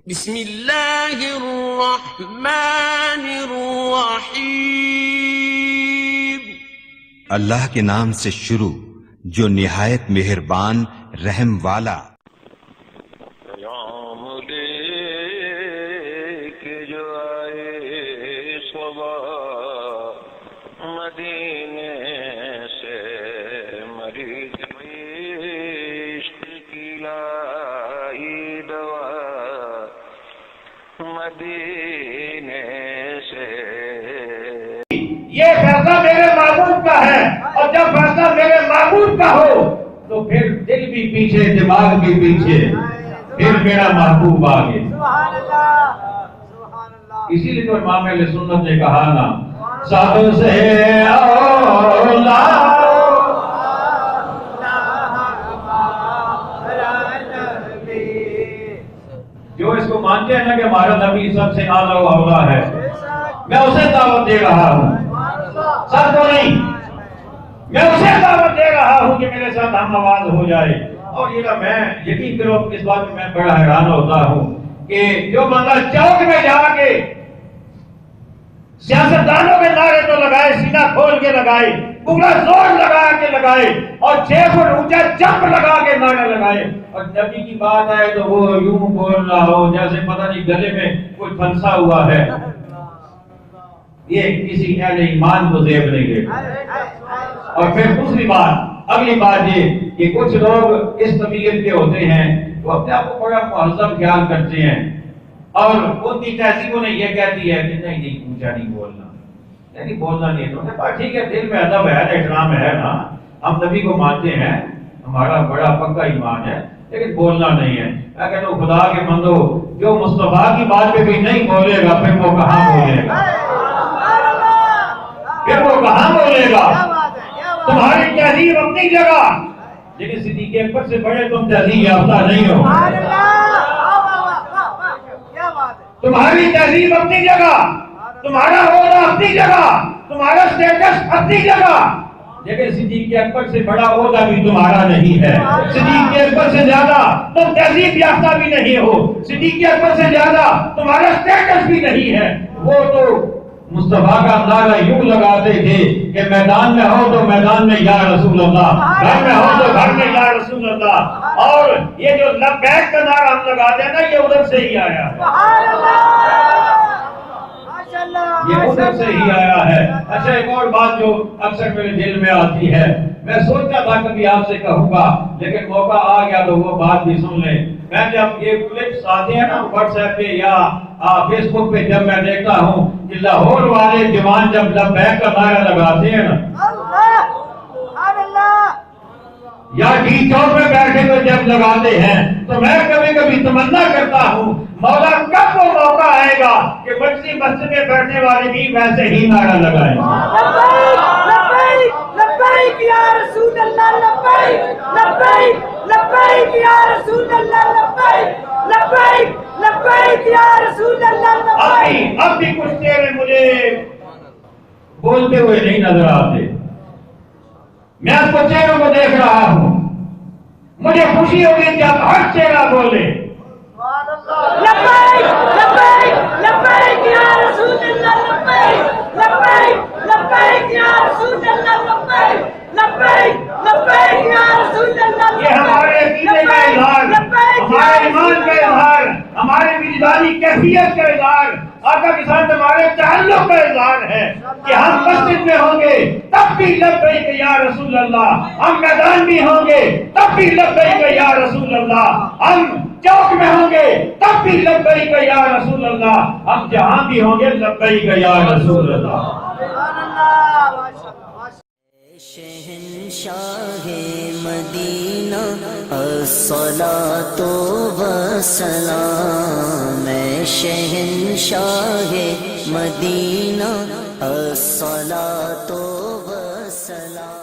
بسم اللہ الرحمن الرحیم۔ اللہ کے نام سے شروع جو نہایت مہربان رحم والا۔ پیام لے کے جو آئے صبح مدینے سے، مریض عشق کی لائی دوا مدینے سے۔ یہ فیصلہ میرے معبود کا ہے، اور جب فیصلہ میرے معبود کا ہو تو پھر دل بھی پیچھے، دماغ بھی پیچھے، پھر میرا محبوب آگے۔ اسی لیے تو امام اہل سنت نے کہا نا، سب سے اولا جو اس کو مانتے ہیں نا کہ ہمارا نبی سب سے اعلیٰ و اولا ہے، میں اسے دعوت دے رہا ہوں، سب کو نہیں، میں اسے دعوت دے رہا ہوں کہ میرے ساتھ ہم آواز ہو جائے۔ اور یہ میں یقین کرو اس بات میں بڑا حیران ہوتا ہوں کہ جو بندہ چوک میں جا کے سیاستدانوں کے نعرے تو لگائے، سینہ کھول کے لگائے، پورا زور لگا کے لگائے، اور 6 فٹ اونچا جمپ لگا کے نعرے لگائے، اور نبی کی بات آئے تو وہ یوں بول رہا ہو جیسے پتہ نہیں گلے میں کوئی پھنسا ہوا ہے، یہ کسی اہل ایمان کو زیب نہیں دیتا۔ اور پھر دوسری بات، اگلی بات یہ کہ کچھ لوگ اس طبیعت کے ہوتے ہیں، وہ اپنے آپ کو بڑا مہذب خیال کرتے ہیں، اور ان کی تہذیب انہیں یہ کہتی ہے کہ نہیں اونچا نہیں بولنا، یعنی بولنا نہیں ہے۔ بات ٹھیک ہے، دل میں ادب ہے، احترام ہے نا، ہم نبی کو مانتے ہیں، ہمارا بڑا پکا ایمان ہے، لیکن بولنا نہیں ہے۔ میں کہتا ہوں خدا کے بندو، جو مصطفیٰ کی بات پہ بھی نہیں بولے گا پھر وہ کہاں بولے گا؟ پھر وہ کہاں بولے گا؟ تمہاری تہذیب اپنی جگہ، لیکن صدیق اکبر سے بڑے تم تہذیب یافتہ نہیں ہو۔ تمہاری تہذیب اپنی جگہ، تمہارا عہدہ اپنی جگہ، تمہارا اسٹیٹس اپنی جگہ، لیکن صدیق اکبر سے بڑا عہدہ بھی تمہارا نہیں ہے۔ صدیق اکبر سے زیادہ تم تہذیب یافتہ بھی نہیں ہو، صدیق اکبر سے زیادہ تمہارا اسٹیٹس بھی نہیں ہے۔ وہ تو مصطفیٰ کا نعرہ یوں لگاتے تھے کہ میدان میں ہو تو میدان میں یا رسول اللہ، گھر میں ہو تو گھر میں یا رسول اللہ۔ اور یہ جو لبیک کا نعرہ ہم لگاتے ہیں نا، یہ ادھر سے ہی آیا ہے، یہ ادھر سے ہی آیا ہے۔ اچھا، ایک اور بات جو اکثر میرے دل میں آتی ہے، میں سوچتا تھا کبھی آپ سے کہوں گا، لیکن موقع آ گیا تو وہ بات بھی سن لیں۔ میں جب یہ کلپس آتے ہیں نا واٹس ایپ پہ یا فیس بک پہ، جب میں دیکھتا ہوں کہ لاہور والے جوان جب لبیک کا نعرہ لگاتے ہیں نا، یا ڈی چوک میں بیٹھے ہوئے جب لگاتے ہیں، تو میں کبھی کبھی تمنا کرتا ہوں مولا کب وہ موقع آئے گا کہ بچی مسجد میں بیٹھنے والے بھی ویسے ہی نعرہ لگائیں۔ لبیک لبیک یا رسول اللہ، لبیک لبیک لبیک یا رسول اللہ، لبیک لبیک لبیک یا رسول اللہ، لبیک۔ اب بھی کچھ چہرے مجھے بولتے ہوئے نہیں نظر آتے، میں آپ کو چہروں کو دیکھ رہا ہوں، مجھے خوشی ہوگی جب ہر چہرہ بولے لبیک لبیک لبیک یا رسول اللہ، لبیک لبیک لبیک یا رسول اللہ، لبیک لبیک لبیک یا رسول اللہ۔ یہ ہمارے عقیدے کا اظہار، ہمارے ایمان کا اظہار، ہمارے وجدانی کیفیت کا اظہار، آقا کے ساتھ ہمارے تعلق کا اظہار ہے کہ ہم مسجد میں ہوں گے تب بھی لبیک یا رسول اللہ، ہم میدان بھی ہوں گے تب بھی لبیک یا رسول اللہ، ہم چوک میں ہوں گے تب بھی لبیک یا رسول اللہ، ہم جہاں بھی ہوں گے لبیک یا رسول اللہ۔ شہنشاہ مدینہ الصلاۃ والسلام، شہنشاہ مدینہ الصلاۃ والسلام۔